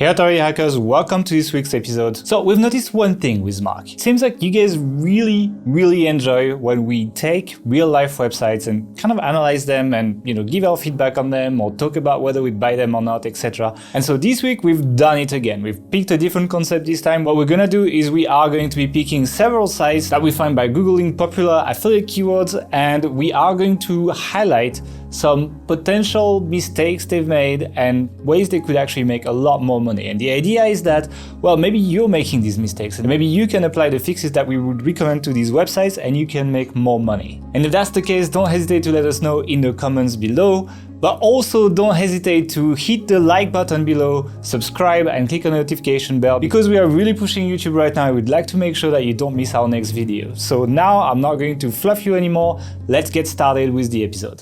Hey Authority hackers, welcome to this week's episode. So we've noticed one thing with Mark. It seems like you guys really enjoy when we take real life websites and kind of analyze them and give our feedback on them or talk about whether we buy them or not, etc. And so this week we've done it again. We've picked a different concept this time. What we're gonna do is we are going to be picking several sites that we find by Googling popular affiliate keywords, and we are going to highlight some potential mistakes they've made and ways they could actually make a lot more money. And the idea is that, well, maybe you're making these mistakes and maybe you can apply the fixes that we would recommend to these websites and you can make more money. And if that's the case, don't hesitate to let us know in the comments below, but also don't hesitate to hit the like button below, subscribe and click on the notification bell, because we are really pushing YouTube right now. We'd like to make sure that you don't miss our next video. So now I'm not going to fluff you anymore. Let's get started with the episode.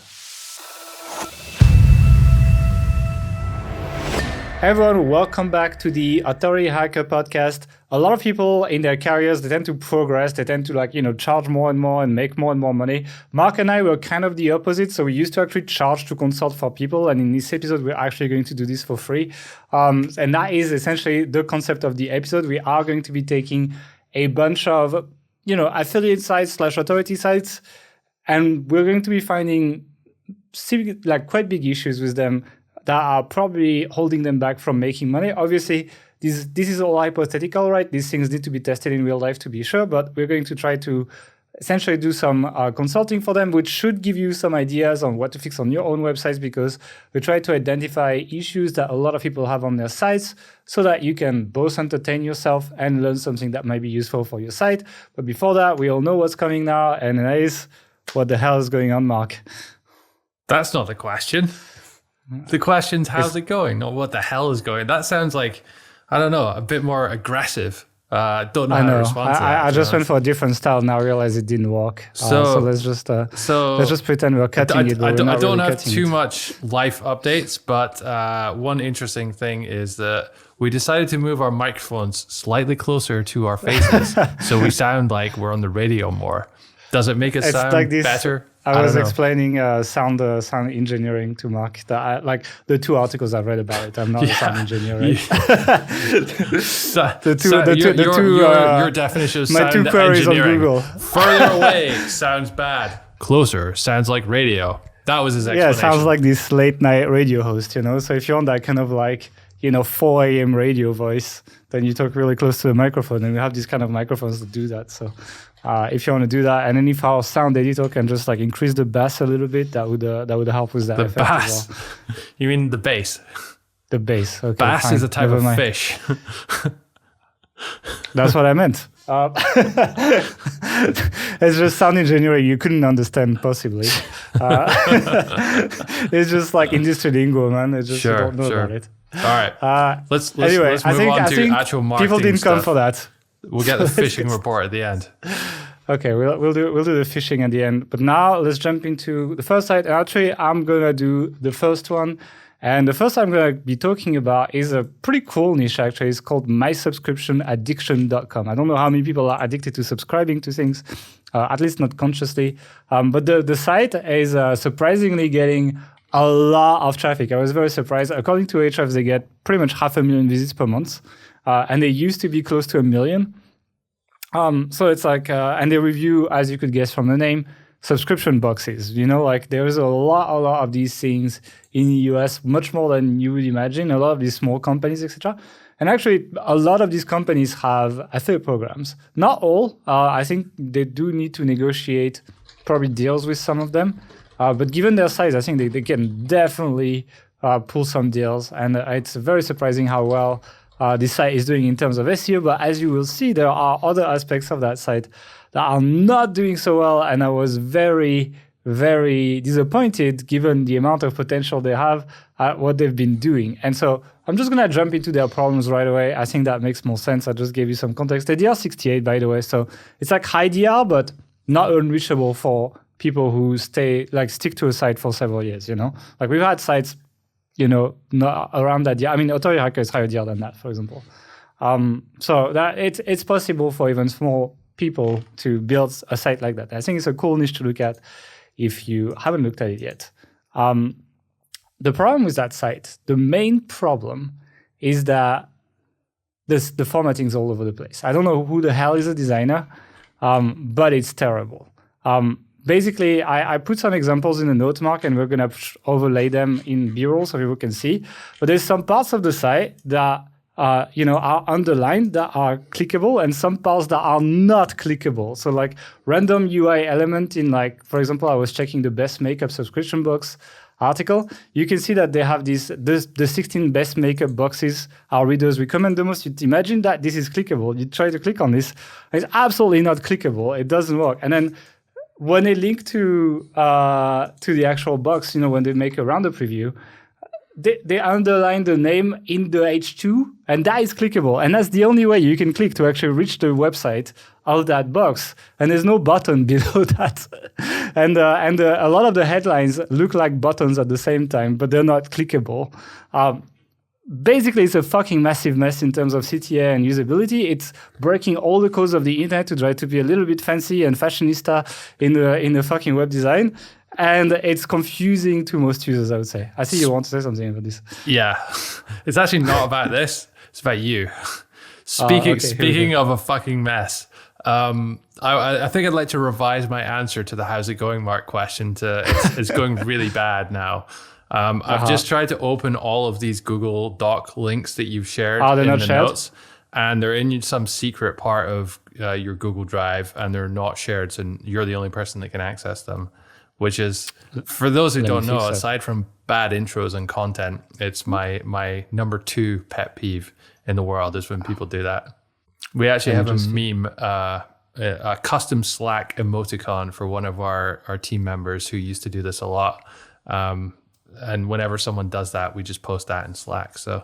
Hey everyone, welcome back to the Authority Hacker podcast. A lot of people in their careers, they tend to progress, they tend to charge more and more and make more and more money. Mark and I were kind of the opposite. So we used to actually charge to consult for people. And in this episode, we're actually going to do this for free. And that is essentially the concept of the episode. We are going to be taking a bunch of, affiliate sites / authority sites, and we're going to be finding quite big issues with them that are probably holding them back from making money. Obviously, this is all hypothetical, right? These things need to be tested in real life to be sure, but we're going to try to essentially do some consulting for them, which should give you some ideas on what to fix on your own websites, because we try to identify issues that a lot of people have on their sites so that you can both entertain yourself and learn something that might be useful for your site. But before that, we all know what's coming now, and that is, what the hell is going on, Mark? That's not the question. The question's how's it going, not what the hell is going. That sounds like, I don't know, a bit more aggressive. Don't know how to respond to that. I just went for a different style and now realized it didn't work. So let's just pretend we're cutting it. I don't have too much life updates, but one interesting thing is that we decided to move our microphones slightly closer to our faces so we sound like we're on the radio more. Does it make us sound like better? I was explaining sound engineering to Mark. The two articles I've read about it. I'm not a sound engineer, right? Your definition of my sound two queries engineering. on Google. Further away sounds bad. Closer sounds like radio. That was his explanation. Yeah, it sounds like this late night radio host, So if you're on that kind of 4 a.m. radio voice, then you talk really close to the microphone, and we have these kind of microphones that do that. So if you want to do that, and then if our sound editor can just increase the bass a little bit, that would help with that. The effect bass? as well. You mean the bass? The bass. Okay. Bass fine. is a type Never of mind. fish. That's what I meant. It's just sound engineering you couldn't understand possibly. It's just like industry lingo, man. It's just you don't know about it. All right. Let's move I on to actual marketing people didn't stuff. come for that. We'll get the fishing report at the end. Okay, we'll do the fishing at the end. But now let's jump into the first site. And actually, I'm gonna do the first one. And the first I'm gonna be talking about is a pretty cool niche. Actually, it's called MySubscriptionAddiction.com. I don't know how many people are addicted to subscribing to things, at least not consciously. But the site is surprisingly getting a lot of traffic. I was very surprised. According to Ahrefs, they get pretty much 500,000 visits per month. And they used to be close to 1 million. So it's and they review, as you could guess from the name, subscription boxes. There is a lot of these things in the US, much more than you would imagine. A lot of these small companies, etc. And actually, a lot of these companies have affiliate programs. Not all. I think they do need to negotiate probably deals with some of them. But given their size, I think they can definitely pull some deals. And it's very surprising how well this site is doing in terms of SEO. But as you will see, there are other aspects of that site that are not doing so well. And I was very, very disappointed given the amount of potential they have at what they've been doing. And so I'm just going to jump into their problems right away. I think that makes more sense. I just gave you some context. The DR68, by the way. So it's like high DR, but not unreachable for people who stick to a site for several years, We've had sites, not around that DR. I mean, Authority Hacker is higher DR than that, for example. So that it's possible for even small people to build a site like that. I think it's a cool niche to look at if you haven't looked at it yet. The problem with that site, the main problem is that the formatting's all over the place. I don't know who the hell is a designer, but it's terrible. Basically, I put some examples in the note mark, and we're going to overlay them in B-roll so people can see. But there's some parts of the site that are underlined, that are clickable, and some parts that are not clickable. So like random UI element in, like, for example, I was checking the best makeup subscription box article. You can see that they have the 16 best makeup boxes our readers recommend the most. You'd imagine that this is clickable. You try to click on this, it's absolutely not clickable. It doesn't work. And then when they link to the actual box, when they make a roundup preview, they underline the name in the H2, and that is clickable. And that's the only way you can click to actually reach the website of that box. And there's no button below that. And a lot of the headlines look like buttons at the same time, but they're not clickable. Basically, it's a fucking massive mess in terms of CTA and usability. It's breaking all the codes of the internet to try to be a little bit fancy and fashionista in the fucking web design. And it's confusing to most users, I would say. I see you want to say something about this. Yeah. It's actually not about this. It's about you. Speaking of a fucking mess, I think I'd like to revise my answer to the how's it going, Mark question to it's going really bad now. I've just tried to open all of these Google Doc links that you've shared in the notes, and they're in some secret part of your Google Drive, and they're not shared, so you're the only person that can access them, which is, for those who don't know, aside from bad intros and content, it's my number 2 pet peeve in the world is when people do that. We actually have a meme, a custom Slack emoticon for one of our team members who used to do this a lot. And whenever someone does that, we just post that in Slack. So,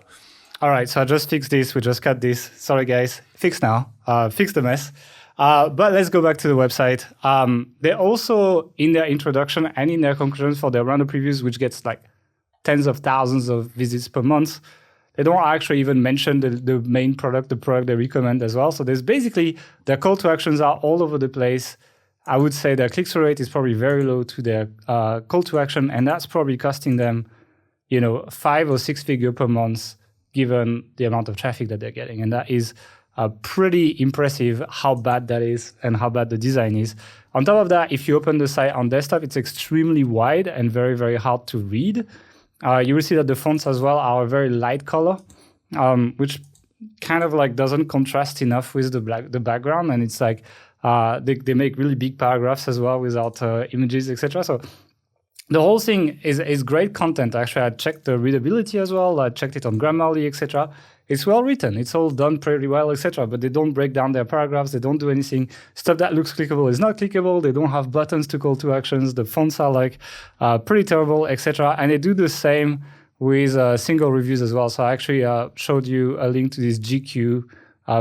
all right. So I just fixed this. We just cut this. Sorry, guys. Fix now. Fix the mess. But let's go back to the website. They also, in their introduction and in their conclusions for their roundup previews, which gets like tens of thousands of visits per month, they don't actually even mention the main product, the product they recommend as well. So there's basically, their call to actions are all over the place. I would say their click-through rate is probably very low to their call to action, and that's probably costing them, 5 or 6 figure per month, given the amount of traffic that they're getting. And that is pretty impressive how bad that is and how bad the design is. On top of that, if you open the site on desktop, it's extremely wide and very, very hard to read. You will see that the fonts as well are a very light color, which kind of like doesn't contrast enough with the background, and it's like, they make really big paragraphs as well without images, etc. So the whole thing is great content. Actually, I checked the readability as well. I checked it on Grammarly, etc. It's well written. It's all done pretty well, etc. But they don't break down their paragraphs. They don't do anything. Stuff that looks clickable is not clickable. They don't have buttons to call to actions. The fonts are like pretty terrible, etc. And they do the same with single reviews as well. So I actually showed you a link to this GQ,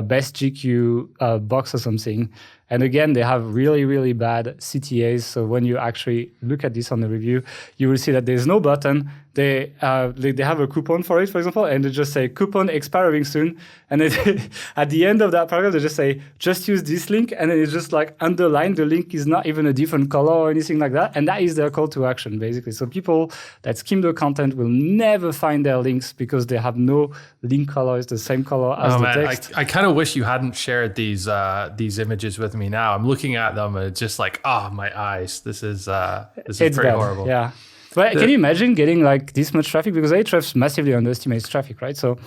best GQ box or something. And again, they have really, really bad CTAs. So when you actually look at this on the review, you will see that there's no button. They have a coupon for it, for example, and they just say coupon expiring soon. And then at the end of that paragraph, they just say, just use this link. And then it's just like underlined. The link is not even a different color or anything like that. And that is their call to action, basically. So people that skim the content will never find their links because they have no link color. It's the same color as the text. I kind of wish you hadn't shared these images with me now. I'm looking at them and it's just like, my eyes. This is pretty bad. Horrible. Yeah. But can you imagine getting like this much traffic? Because Ahrefs massively underestimates traffic, right? So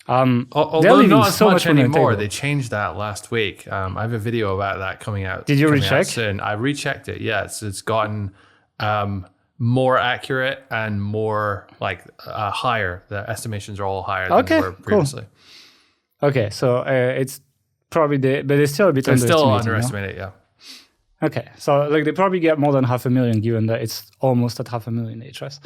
although not as much anymore. They changed that last week. I have a video about that coming out. Did you recheck? Soon. I rechecked it. Yes, it's gotten more accurate and more like higher. The estimations are all higher than they were previously. Cool. Okay, so it's probably but it's still a bit underestimated. Still underestimated, yeah. Okay, so like they probably get more than 500,000 given that it's almost at 500,000 Ahrefs.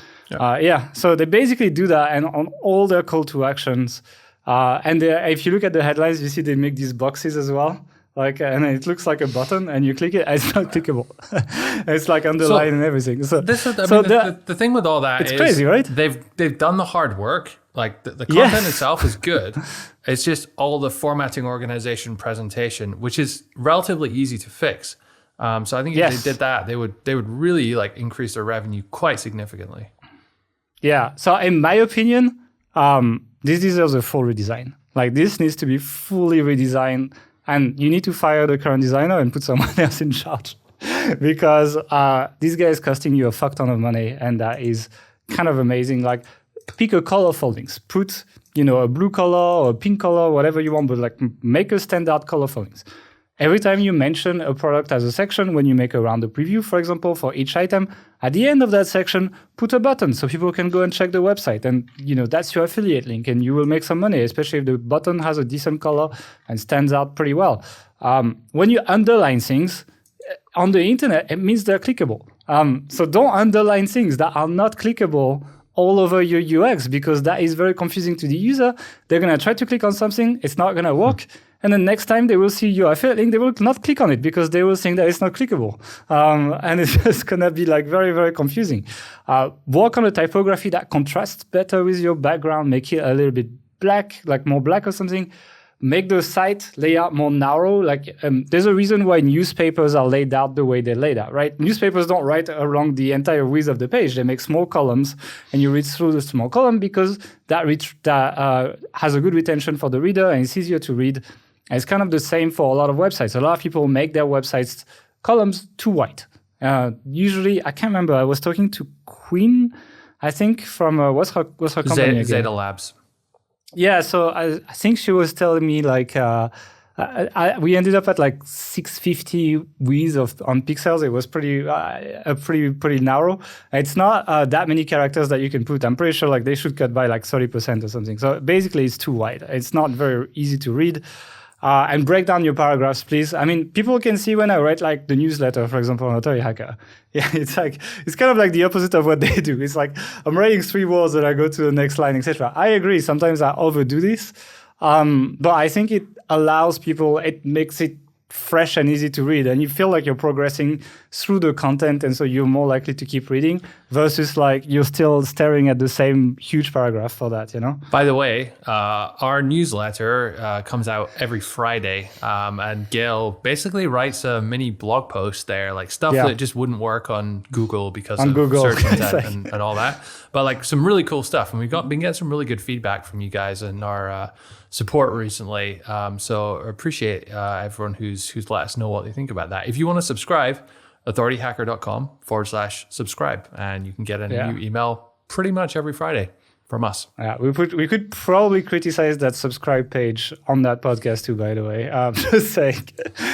Yeah. So they basically do that, and on all their call to actions, and if you look at the headlines, you see they make these boxes as well. Like, and it looks like a button, and you click it, and it's not clickable. It's like underlined and everything. So the thing with all that is crazy, right? They've done the hard work. Like the content itself is good. It's just all the formatting, organization, presentation, which is relatively easy to fix. So I think if they did that, they would really like increase their revenue quite significantly. Yeah. So in my opinion, this deserves a full redesign. Like this needs to be fully redesigned, and you need to fire the current designer and put someone else in charge because this guy is costing you a fuck ton of money, and that is kind of amazing. Like pick a color foldings, put a blue color or a pink color, whatever you want, but like make a standard color foldings. Every time you mention a product as a section, when you make a roundup preview, for example, for each item, at the end of that section, put a button so people can go and check the website. And, that's your affiliate link and you will make some money, especially if the button has a decent color and stands out pretty well. When you underline things on the internet, it means they're clickable. So don't underline things that are not clickable all over your UX because that is very confusing to the user. They're going to try to click on something. It's not going to work. And then next time they will see your affiliate link, they will not click on it because they will think that it's not clickable. And it's just going to be like very, very confusing. Work on a typography that contrasts better with your background. Make it a little bit black, like more black or something. Make the site layout more narrow. There's a reason why newspapers are laid out the way they're laid out, right? Newspapers don't write along the entire width of the page. They make small columns, and you read through the small column because that has a good retention for the reader, and it's easier to read. And it's kind of the same for a lot of websites. A lot of people make their websites columns too wide. Usually, I can't remember. I was talking to Queen, I think, from what's her company again? Zeta Labs. Yeah, so I think she was telling me we ended up at like 650 width on pixels. It was pretty narrow. It's not that many characters that you can put. I'm pretty sure like they should cut by like 30% or something. So basically, it's too wide. It's not very easy to read. And break down your paragraphs, please. I mean, people can see when I write like the newsletter, for example, on Authority Hacker. Yeah, it's kind of like the opposite of what they do. It's like I'm writing 3 words and I go to the next line, etc. I agree. Sometimes I overdo this, but I think it allows people. It makes it fresh and easy to read, and you feel like you're progressing through the content, and so you're more likely to keep reading versus like you're still staring at the same huge paragraph for that, By the way, our newsletter comes out every Friday, and Gail basically writes a mini blog post there, like stuff that just wouldn't work on Google because of search intent and all that, but like some really cool stuff, and we've been getting some really good feedback from you guys and our support recently. So I appreciate everyone who's let us know what they think about that. If you want to subscribe, authorityhacker.com/subscribe, and you can get a new email pretty much every Friday from us. Yeah, we could probably criticize that subscribe page on that podcast too, by the way.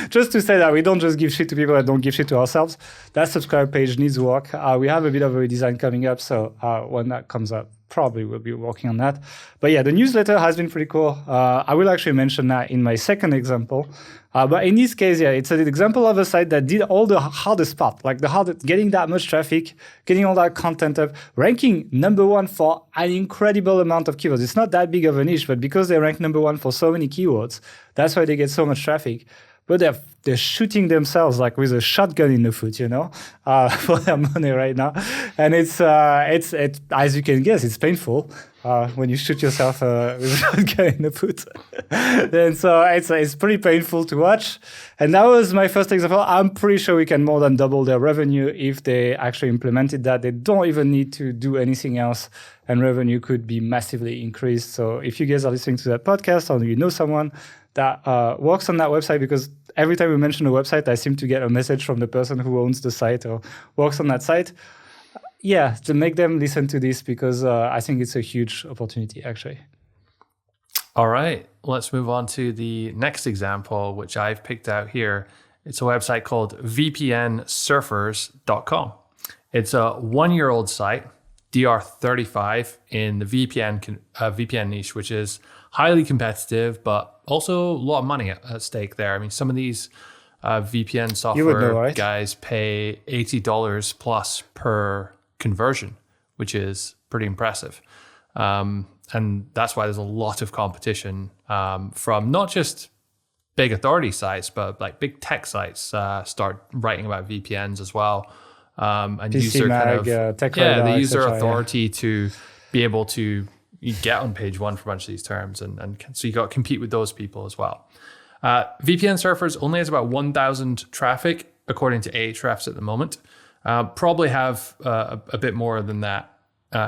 Just to say that we don't just give shit to people that don't give shit to ourselves. That subscribe page needs work. We have a bit of a redesign coming up, so when that comes up, probably will be working on that. But yeah, the newsletter has been pretty cool. I will actually mention that in my second example. But in this case, it's an example of a site that did all the hardest part, like getting that much traffic, getting all that content up, ranking number 1 for an incredible amount of keywords. It's not that big of a niche, but because they rank number 1 for so many keywords, that's why they get so much traffic. But they're shooting themselves like with a shotgun in the foot, for their money right now. And it's as you can guess, it's painful when you shoot yourself with a shotgun in the foot. And so it's pretty painful to watch. And that was my first example. I'm pretty sure we can more than double their revenue if they actually implemented that. They don't even need to do anything else, and revenue could be massively increased. So if you guys are listening to that podcast or you know someone that works on that website, because every time we mention a website, I seem to get a message from the person who owns the site or works on that site. Yeah, to make them listen to this, because I think it's a huge opportunity, actually. All right, let's move on to the next example, which I've picked out here. It's a website called VPNSurfers.com. It's a 1-year-old site, DR35 in the VPN niche, which is highly competitive, but also a lot of money at stake there. I mean, some of these VPN software guys pay $80 plus per conversion, which is pretty impressive. And that's why there's a lot of competition from not just big authority sites, but like big tech sites start writing about VPNs as well. And PC user Mag, the user authority to be able to get on page 1 for a bunch of these terms. And so you got to compete with those people as well. VPNSurfers only has about 1,000 traffic, according to Ahrefs at the moment. Probably have a bit more than that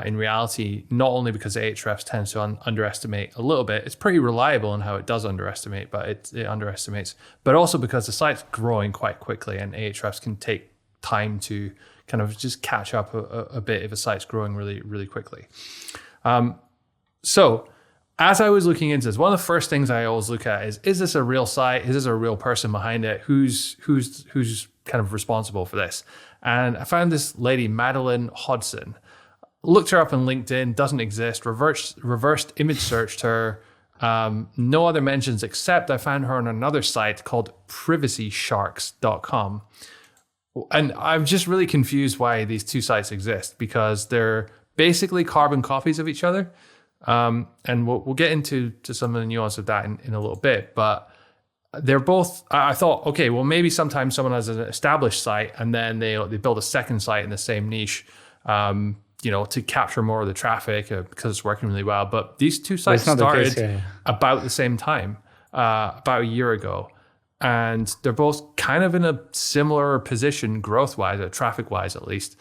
in reality, not only because Ahrefs tends to underestimate a little bit, it's pretty reliable in how it does underestimate, but it underestimates, but also because the site's growing quite quickly and Ahrefs can take time to kind of just catch up a bit if a site's growing really, really quickly. So as I was looking into this, one of the first things I always look at is this a real site? Is this a real person behind it? Who's kind of responsible for this? And I found this lady, Madeline Hodson. Looked her up on LinkedIn, doesn't exist, reversed image searched her, no other mentions except I found her on another site called privacysharks.com. And I'm just really confused why these two sites exist, because they're basically carbon copies of each other. And we'll get into some of the nuance of that in a little bit, but they're both, I thought, okay, well, maybe sometimes someone has an established site and then they build a second site in the same niche, to capture more of the traffic because it's working really well. But these two sites started about the same time, about a year ago. And they're both kind of in a similar position growth-wise, or traffic-wise at least.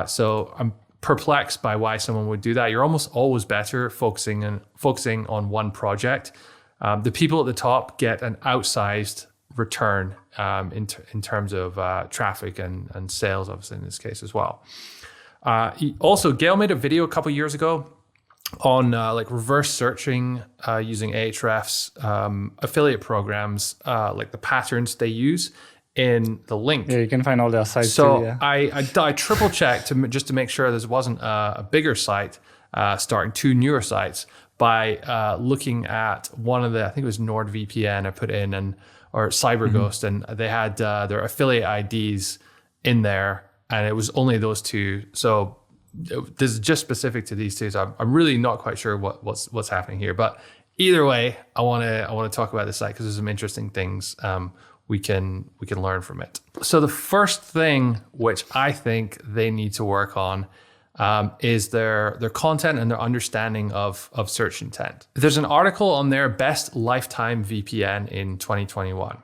So I'm perplexed by why someone would do that. You're almost always better focusing on one project. The people at the top get an outsized return in terms of traffic and sales, obviously in this case as well. Also, Gail made a video a couple years ago on reverse searching using Ahrefs affiliate programs, like the patterns they use in the link. Yeah, you can find all their sites. So too, yeah. I triple checked just to make sure this wasn't a bigger site starting two newer sites by looking at one of the, I think it was NordVPN I put in, or CyberGhost, and they had their affiliate IDs in there. And it was only those two. So this is just specific to these two. So I'm really not quite sure what's happening here. But either way, I want to talk about this site because there's some interesting things we can learn from it. So the first thing which I think they need to work on is their content and their understanding of search intent. There's an article on their best lifetime VPN in 2021,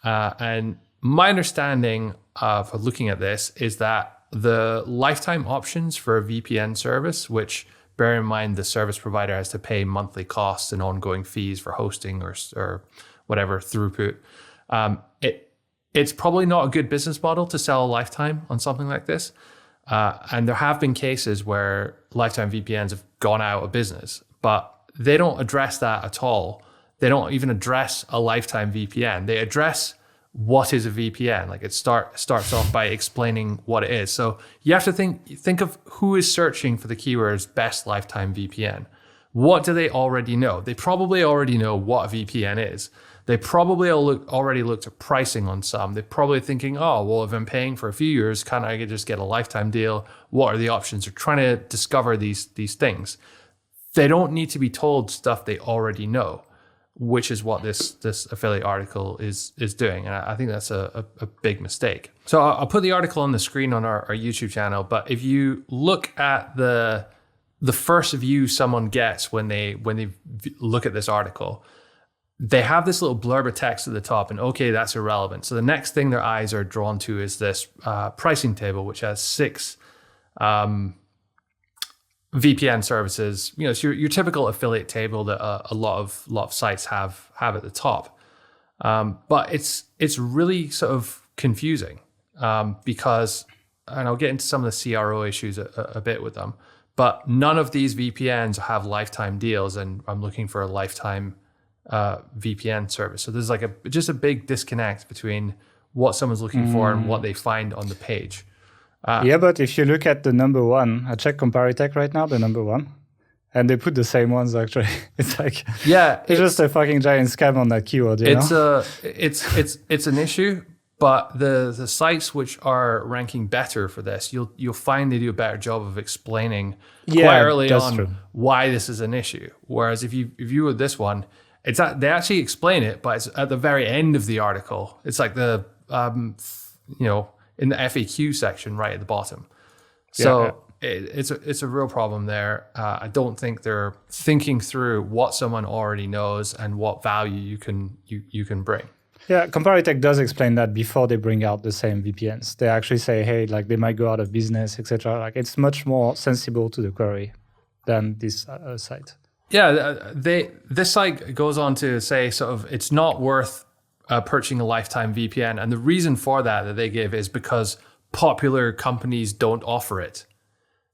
and my understanding of looking at this is that the lifetime options for a VPN service, which bear in mind the service provider has to pay monthly costs and ongoing fees for hosting or whatever throughput, it's probably not a good business model to sell a lifetime on something like this. And there have been cases where lifetime VPNs have gone out of business, but they don't address that at all. They don't even address a lifetime VPN. They address what is a VPN. Like it starts off by explaining what it is. So you have to think of who is searching for the keywords best lifetime VPN. What do they already know? They probably already know what a VPN is. They probably already looked at pricing on some. They're probably thinking, oh, well, if I'm paying for a few years, can't I just get a lifetime deal? What are the options? They're trying to discover these things. They don't need to be told stuff they already know, which is what this affiliate article is doing. And I think that's a big mistake. So I'll put the article on the screen on our YouTube channel, but if you look at the first view someone gets when they look at this article, they have this little blurb of text at the top, and okay, that's irrelevant. So the next thing their eyes are drawn to is this pricing table, which has 6 VPN services. You know, it's your typical affiliate table that a lot of sites have at the top. But it's really sort of confusing because, and I'll get into some of the CRO issues a bit with them, but none of these VPNs have lifetime deals, and I'm looking for a lifetime VPN service. So there's just a big disconnect between what someone's looking for and what they find on the page. Yeah, but if you look at the number one, I check Comparitech right now, the number one, and they put the same ones actually. It's like, yeah, it's just a fucking giant scam on that keyword. It's an issue, but the sites which are ranking better for this, you'll find they do a better job of explaining quite early on why this is an issue. Whereas if you were this one, they actually explain it, but it's at the very end of the article. It's like the in the FAQ section right at the bottom. So it's a real problem there. I don't think they're thinking through what someone already knows and what value you can bring. Yeah, Comparitech does explain that before they bring out the same VPNs. They actually say, hey, like they might go out of business, etc. Like it's much more sensible to the query than this site. Yeah, this site goes on to say sort of it's not worth purchasing a lifetime VPN, and the reason for that they give is because popular companies don't offer it.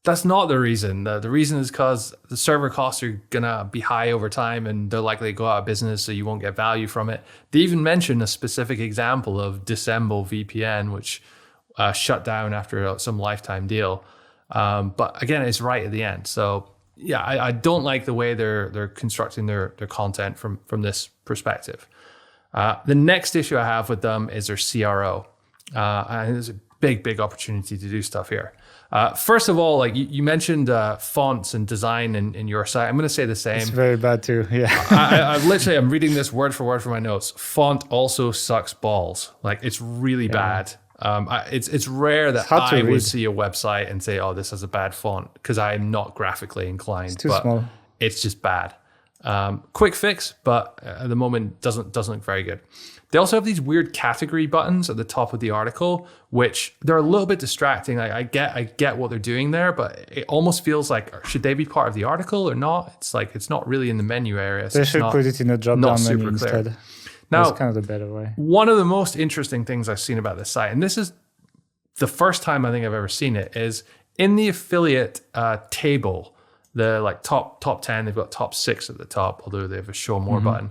That's not the reason. The reason is because the server costs are gonna be high over time, and they're likely to go out of business, so you won't get value from it. They even mention a specific example of Dissemble VPN, which shut down after some lifetime deal. But again, it's right at the end. So yeah, I don't like the way they're constructing their content from this perspective. The next issue I have with them is their CRO. And there's a big opportunity to do stuff here. First of all, like you mentioned fonts and design in your site. I'm going to say the same. It's very bad too. Yeah. I'm reading this word for word from my notes. Font also sucks balls. Like it's really bad. It's rare that I would see a website and say, oh, this has a bad font, because I'm not graphically inclined. It's too small. It's just bad. Quick fix, but at the moment doesn't look very good. They also have these weird category buttons at the top of the article, which they're a little bit distracting. I get what they're doing there, but it almost feels like, should they be part of the article or not? It's like it's not really in the menu area. So they should put it in a drop-down menu instead. Now, that's kind of the better way. One of the most interesting things I've seen about this site, and this is the first time I think I've ever seen it, is in the affiliate table, the like top 10, they've got top 6 at the top, although they have a show more button.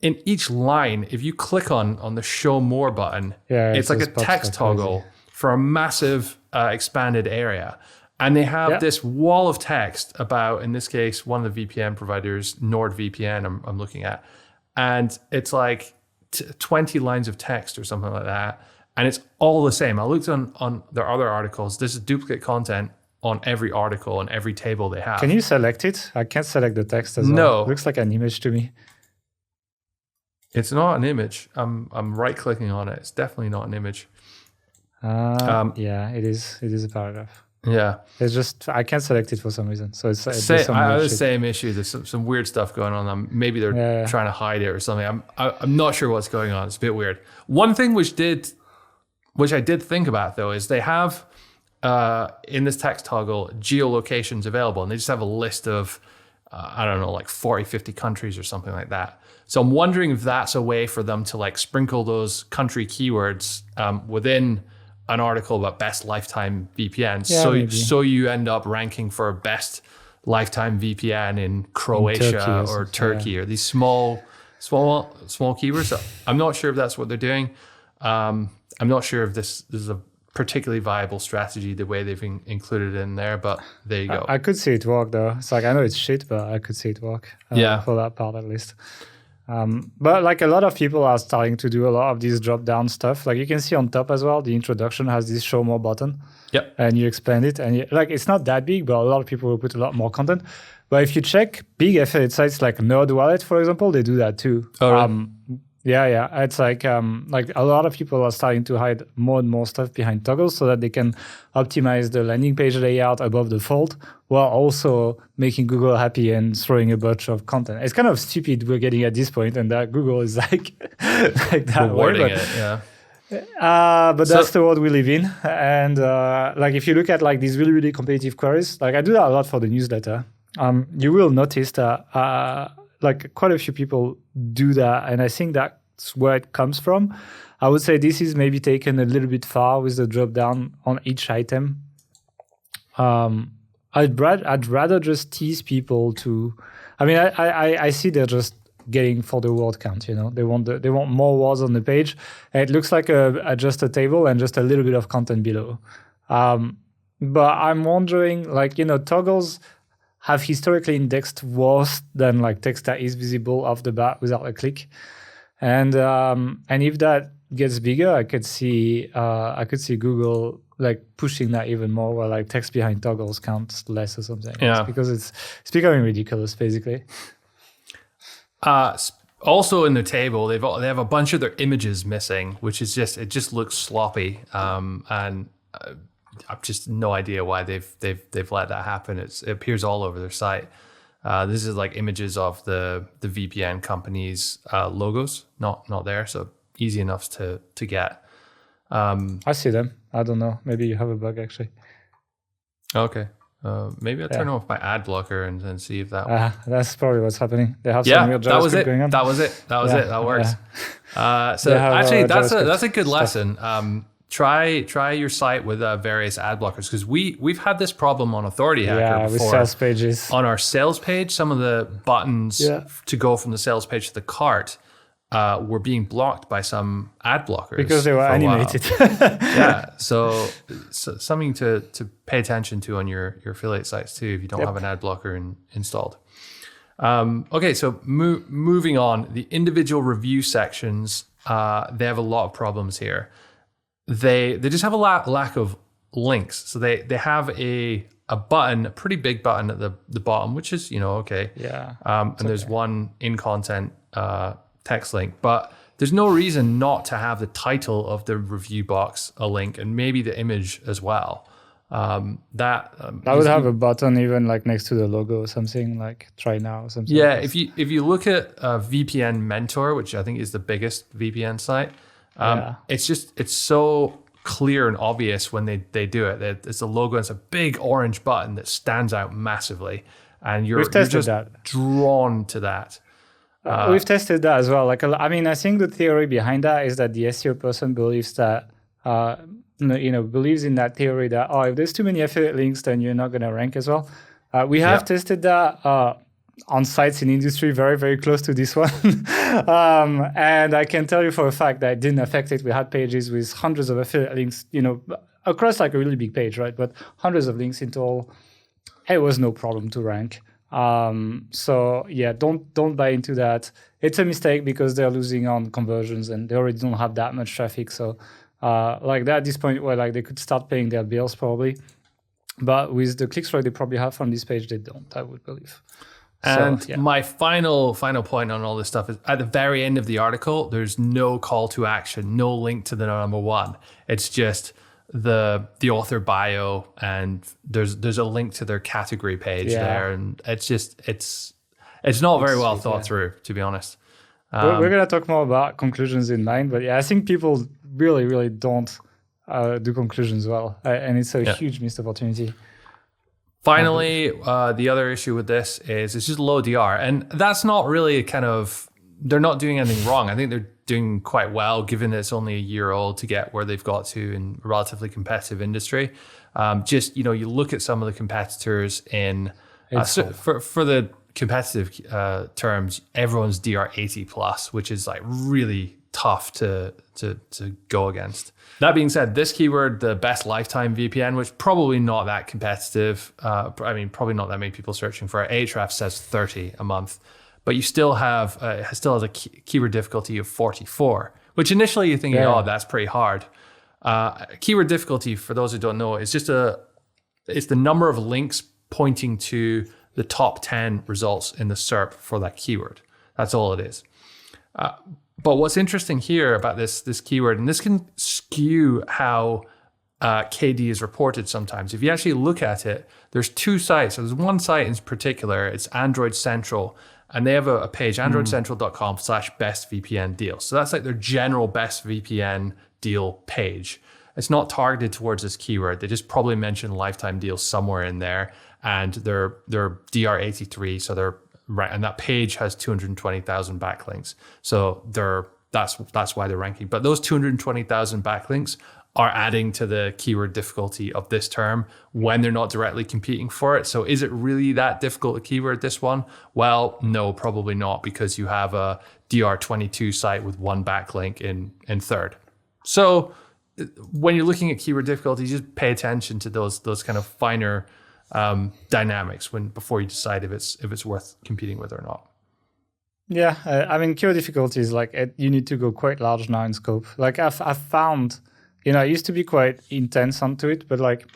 In each line, if you click on the show more button, it's like a text toggle for a massive expanded area. And they have this wall of text about, in this case, one of the VPN providers, NordVPN, I'm looking at. And it's like 20 lines of text or something like that. And it's all the same. I looked on their other articles. This is duplicate content on every article and every table they have. Can you select it? I can't select the text as well. No. It looks like an image to me. It's not an image. I'm right clicking on it. It's definitely not an image. Yeah, it is. It is a paragraph. Yeah. It's just I can't select it for some reason. So it's I have the same issue. There's some weird stuff going on. Maybe they're trying to hide it or something. I'm not sure what's going on. It's a bit weird. One thing which I did think about though is they have in this text toggle geolocations available, and they just have a list of I don't know, like 40, 50 countries or something like that. So I'm wondering if that's a way for them to like sprinkle those country keywords within an article about best lifetime VPN. So you end up ranking for best lifetime VPN in Croatia or Turkey or these small keywords. So I'm not sure if that's what they're doing. I'm not sure if this is a particularly viable strategy the way they've included it in there, but there you go. I could see it work though. It's like I know it's shit, but I could see it work. For that part at least. But like a lot of people are starting to do a lot of this drop down stuff. Like you can see on top as well, the introduction has this show more button. Yep. And you expand it, and it's not that big, but a lot of people will put a lot more content. But if you check big affiliate sites like NerdWallet, for example, they do that too. Oh, really? Yeah. It's like a lot of people are starting to hide more and more stuff behind toggles so that they can optimize the landing page layout above the fold while also making Google happy and throwing a bunch of content. It's kind of stupid we're getting at this point, and that Google is like that rewarding way, it, yeah. But that's the world we live in. And like if you look at like these really, really competitive queries, like I do that a lot for the newsletter. You will notice that like quite a few people do that, and I think that's where it comes from. I would say this is maybe taken a little bit far with the drop down on each item. I'd rather just tease people to. I mean, I see they're just getting for the word count. You know, they want more words on the page, and it looks like just a table and just a little bit of content below. But I'm wondering, like, you know, toggles have historically indexed worse than like text that is visible off the bat without a click, and if that gets bigger, I could see Google like pushing that even more, where like text behind toggles counts less or something. Yeah, because it's becoming ridiculous, basically. Also in the table, they have a bunch of their images missing, which is just looks sloppy, and I've just no idea why they've let that happen. It appears all over their site. This is like images of the VPN company's logos, not there, so easy enough to get. I see them. I don't know. Maybe you have a bug actually. Okay. Maybe I'll turn off my ad blocker and see if that. That's probably what's happening. They have some weird JavaScript going on. That was it. That works. So actually, that's a good lesson. Try your site with various ad blockers, because we've had this problem on Authority Hacker before. With sales pages. On our sales page, some of the buttons to go from the sales page to the cart were being blocked by some ad blockers because they were animated. So something to pay attention to on your affiliate sites too, if you don't have an ad blocker installed. Okay, so moving on, the individual review sections, they have a lot of problems here. They just have a lack of links. So they have a button, a pretty big button at the bottom, which is, okay. Yeah. And there's one in content text link, but there's no reason not to have the title of the review box a link, and maybe the image as well. That would have a button even like next to the logo or something, like try now or something. Yeah, if you look at VPN Mentor, which I think is the biggest VPN site, it's so clear and obvious when they do it. It's a logo, it's a big orange button that stands out massively, and you're just drawn to that. We've tested that as well. Like, I mean, I think the theory behind that is that the SEO person believes that, believes in that theory that, if there's too many affiliate links, then you're not going to rank as well. We have tested that on sites in industry very, very close to this one. And I can tell you for a fact that it didn't affect it. We had pages with hundreds of affiliate links, across like a really big page, right? But hundreds of links in total. It was no problem to rank. So yeah, don't buy into that. It's a mistake because they're losing on conversions and they already don't have that much traffic. So like they're at this point where like they could start paying their bills probably, but with the click-through they probably have from this page, they don't, I would believe. And my final point on all this stuff is at the very end of the article, there's no call to action, no link to the number one. It's just the author bio, and there's a link to their category page there, and it's not very well thought through, to be honest. We're gonna talk more about conclusions in line, but I think people really, really don't do conclusions well, and it's a huge missed opportunity. Finally, the other issue with this is it's just low DR, and that's not really they're not doing anything wrong. I think they're doing quite well, given that it's only a year old to get where they've got to in a relatively competitive industry. You look at some of the competitors in for the competitive terms, everyone's DR 80 plus, which is like really tough to go against. That being said, this keyword, the best lifetime VPN, which probably not that competitive. Probably not that many people searching for it. Ahrefs says 30 a month. But you still have has a keyword difficulty of 44, which initially you think, that's pretty hard. Keyword difficulty, for those who don't know, is just it's the number of links pointing to the top 10 results in the SERP for that keyword. That's all it is. But what's interesting here about this keyword, and this can skew how KD is reported sometimes. If you actually look at it, there's two sites. So there's one site in particular, it's Android Central, and they have a page, androidcentral.com/best VPN deal. So that's like their general best VPN deal page. It's not targeted towards this keyword. They just probably mention lifetime deals somewhere in there, and they're DR83, so they're right, and that page has 220,000 backlinks. So that's why they're ranking. But those 220,000 backlinks are adding to the keyword difficulty of this term when they're not directly competing for it. So is it really that difficult a keyword, this one? Well, no, probably not, because you have a DR22 site with one backlink in third. So when you're looking at keyword difficulty, just pay attention to those kind of finer dynamics before you decide if it's worth competing with or not. Yeah, keyword difficulty is like you need to go quite large now in scope. Like I've found, I used to be quite intense onto it, but like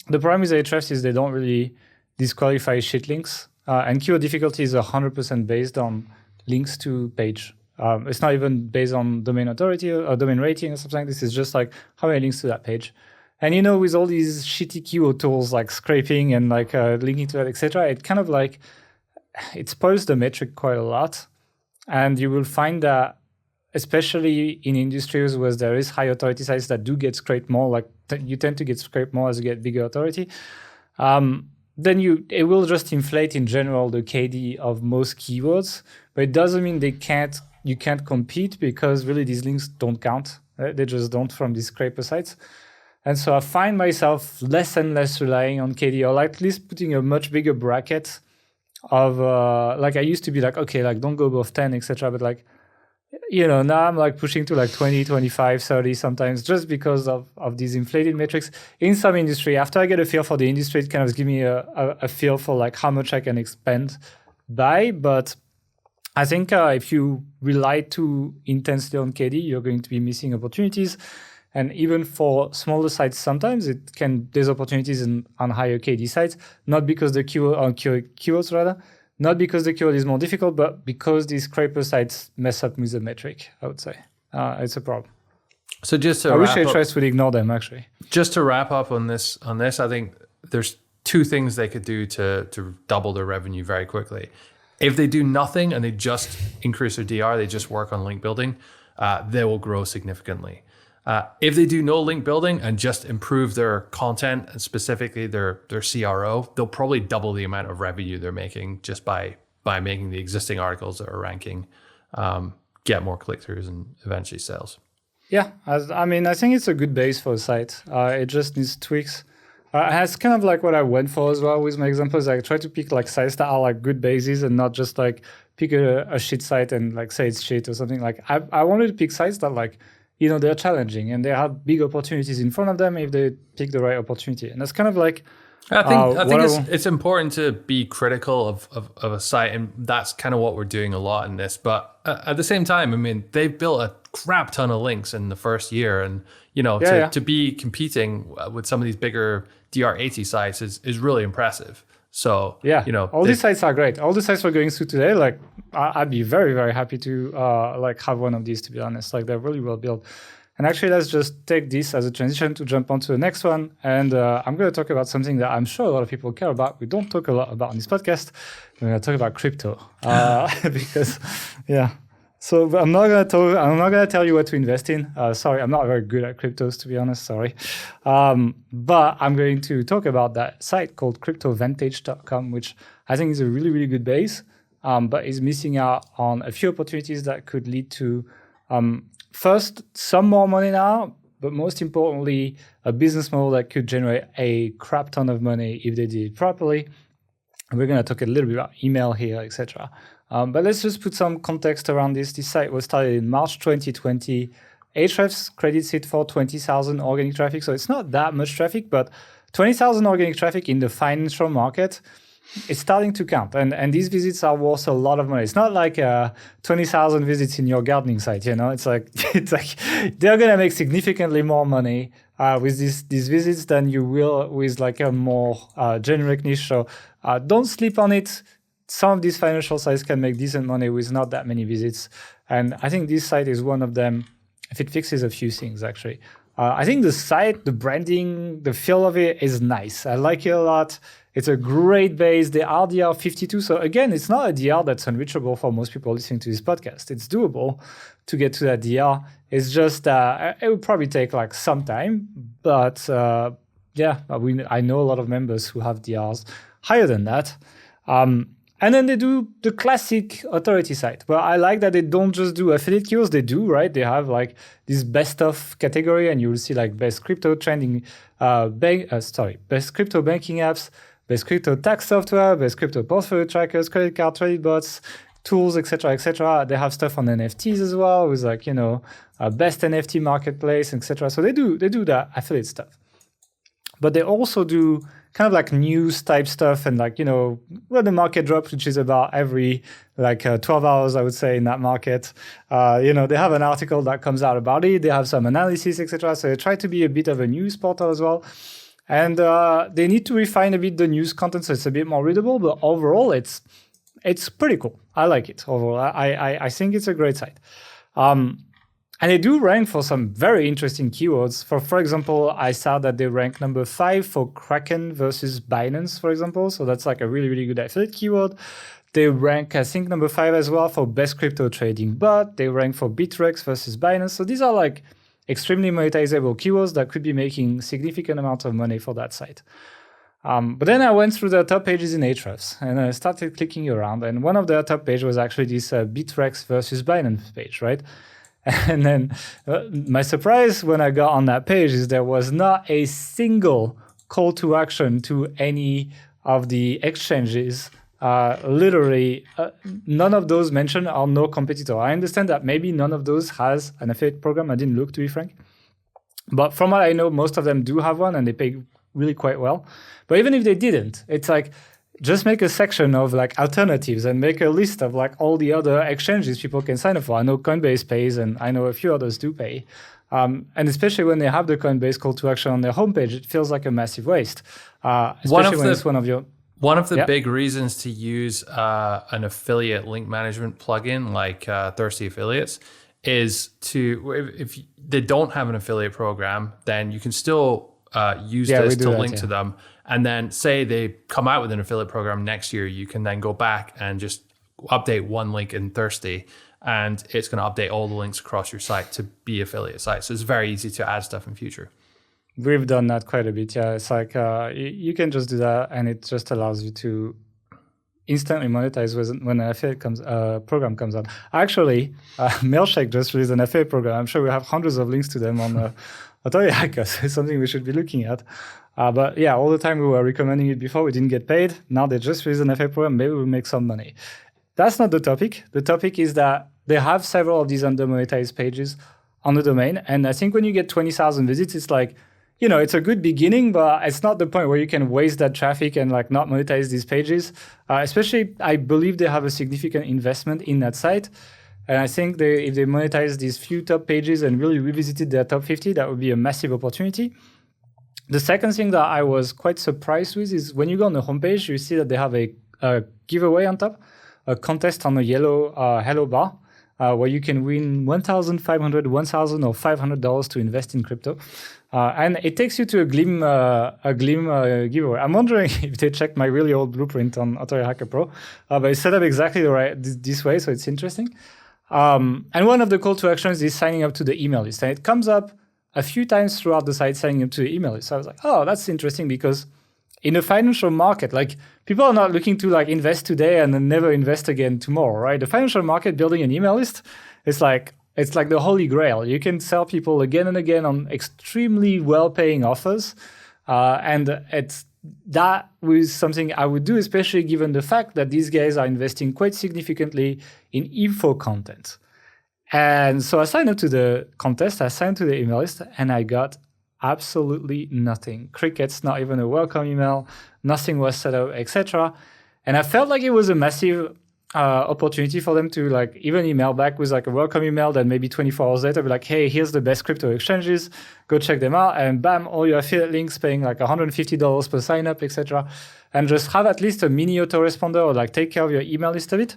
the problem with Ahrefs is they don't really disqualify shit links, and keyword difficulty is 100% based on links to page. It's not even based on domain authority or domain rating or something. This is just like how many links to that page. And with all these shitty keyword tools like scraping and like linking to it, etc., it kind of like it spoils the metric quite a lot. And you will find that, especially in industries where there is high authority sites that do get scraped more, like you tend to get scraped more as you get bigger authority, then it will just inflate in general the KD of most keywords. But it doesn't mean you can't compete, because really these links don't count. They just don't from these scraper sites. And so I find myself less and less relying on KD, or at least putting a much bigger bracket of like I used to be like, okay, like don't go above 10, etc. But like, now I'm like pushing to like 20, 25, 30 sometimes, just because of these inflated metrics in some industry. After I get a feel for the industry, it kind of gives me a feel for like how much I can expand by. But I think if you rely too intensely on KD, you're going to be missing opportunities. And even for smaller sites, sometimes there's opportunities on higher KD sites, not because the keywords rather, not because the keyword is more difficult, but because these scraper sites mess up with the metric, I would say. It's a problem. So just to I wish Ahrefs would ignore them, actually. Just to wrap up on this, I think there's two things they could do to double their revenue very quickly. If they do nothing and they just increase their DR, they just work on link building, they will grow significantly. If they do no link building and just improve their content, and specifically their CRO, they'll probably double the amount of revenue they're making just by making the existing articles that are ranking get more click-throughs and eventually sales. Yeah, I think it's a good base for a site. It just needs tweaks. It's kind of like what I went for as well with my examples. I try to pick like sites that are like good bases and not just like pick a shit site and like say it's shit or something. Like I wanted to pick sites that like, they're challenging and they have big opportunities in front of them if they pick the right opportunity. And that's kind of like, I think it's important to be critical of a site, and that's kind of what we're doing a lot in this. But at the same time, I mean, they've built a crap ton of links in the first year, and to be competing with some of these bigger DR80 sites is really impressive. So all these sites are great. All the sites we're going through today, like I'd be very, very happy to like have one of these, to be honest. Like they're really well built. And actually, let's just take this as a transition to jump onto the next one. And I'm going to talk about something that I'm sure a lot of people care about. We don't talk a lot about on this podcast. We're going to talk about crypto because, So I'm not gonna tell you what to invest in. Sorry, I'm not very good at cryptos, to be honest. Sorry, but I'm going to talk about that site called Cryptovantage.com, which I think is a really, really good base, but is missing out on a few opportunities that could lead to first some more money now, but most importantly, a business model that could generate a crap ton of money if they did it properly. And we're going to talk a little bit about email here, etc. But let's just put some context around this. This site was started in March 2020. Ahrefs credits it for 20,000 organic traffic. So it's not that much traffic, but 20,000 organic traffic in the financial market, it's starting to count. And these visits are worth a lot of money. It's not like 20,000 visits in your gardening site, It's like they're going to make significantly more money with these visits than you will with like a more generic niche. So don't sleep on it. Some of these financial sites can make decent money with not that many visits. And I think this site is one of them if it fixes a few things, actually. I think the site, the branding, the feel of it is nice. I like it a lot. It's a great base. The RDR 52. So again, it's not a DR that's unreachable for most people listening to this podcast. It's doable to get to that DR. It's just, it would probably take like some time. But I know a lot of members who have DRs higher than that. And then they do the classic authority site. But I like that they don't just do affiliate keywords. They do, right? They have like this best of category, and you will see like best crypto trending, best crypto banking apps, best crypto tax software, best crypto portfolio trackers, credit card trading bots, tools, etc., etc. They have stuff on NFTs as well, with like best NFT marketplace, etc. So they do that affiliate stuff. But they also do kind of like news type stuff and like, when the market drops, which is about every like 12 hours, I would say, in that market. They have an article that comes out about it. They have some analysis, etc. So they try to be a bit of a news portal as well. And they need to refine a bit the news content so it's a bit more readable. But overall, it's pretty cool. I like it overall. I think it's a great site. And they do rank for some very interesting keywords. For example, I saw that they rank number 5 for Kraken versus Binance, for example. So that's like a really, really good affiliate keyword. They rank, I think, number 5 as well for best crypto trading bot. They rank for Bittrex versus Binance. So these are like extremely monetizable keywords that could be making significant amounts of money for that site. But then I went through the top pages in Ahrefs and I started clicking around. And one of the top pages was actually this Bittrex versus Binance page, right? And then my surprise when I got on that page is there was not a single call to action to any of the exchanges. Literally, none of those mentioned are no competitor. I understand that maybe none of those has an affiliate program. I didn't look, to be frank. But from what I know, most of them do have one and they pay really quite well. But even if they didn't, it's like, just make a section of like alternatives and make a list of like all the other exchanges people can sign up for. I know Coinbase pays and I know a few others do pay. And especially when they have the Coinbase call to action on their homepage, it feels like a massive waste. Especially when it's one of your... One of the big reasons to use an affiliate link management plugin like Thirsty Affiliates is to, if they don't have an affiliate program, then you can still use this to link to them. And then say they come out with an affiliate program next year, you can then go back and just update one link in Thirsty and it's going to update all the links across your site to be affiliate sites. So it's very easy to add stuff in future. We've done that quite a bit. Yeah, it's like you can just do that and it just allows you to instantly monetize when an affiliate program comes out. Actually, Mailshake just released an affiliate program. I'm sure we have hundreds of links to them on Authority Hackers. It's something we should be looking at. But yeah, all the time we were recommending it before, we didn't get paid. Now they just released an affiliate program, maybe we'll make some money. That's not the topic. The topic is that they have several of these under-monetized pages on the domain. And I think when you get 20,000 visits, it's like, you know, it's a good beginning, but it's not the point where you can waste that traffic and like not monetize these pages. Especially, I believe they have a significant investment in that site. And I think if they monetize these few top pages and really revisited their top 50, that would be a massive opportunity. The second thing that I was quite surprised with is when you go on the homepage, you see that they have a giveaway on top, a contest on the yellow hello bar, where you can win $1,500, $1,000 or $500 to invest in crypto. And it takes you to a Gleam giveaway. I'm wondering if they checked my really old blueprint on Authority Hacker Pro, but it's set up exactly this way, so it's interesting. And one of the call to actions is signing up to the email list. And it comes up a few times throughout the site, signing up to the email list. So I was like, oh, that's interesting because in the financial market, like people are not looking to like invest today and then never invest again tomorrow, right? The financial market, building an email list, it's like the holy grail. You can sell people again and again on extremely well-paying offers. And that was something I would do, especially given the fact that these guys are investing quite significantly in info content. And so I signed up to the contest, I signed to the email list, and I got absolutely nothing. Crickets, not even a welcome email, nothing was set up, etc. And I felt like it was a massive opportunity for them to like even email back with like a welcome email, then maybe 24 hours later be like, hey, here's the best crypto exchanges, go check them out, and bam, all your affiliate links paying like $150 per sign up, etc. And just have at least a mini autoresponder or like take care of your email list a bit.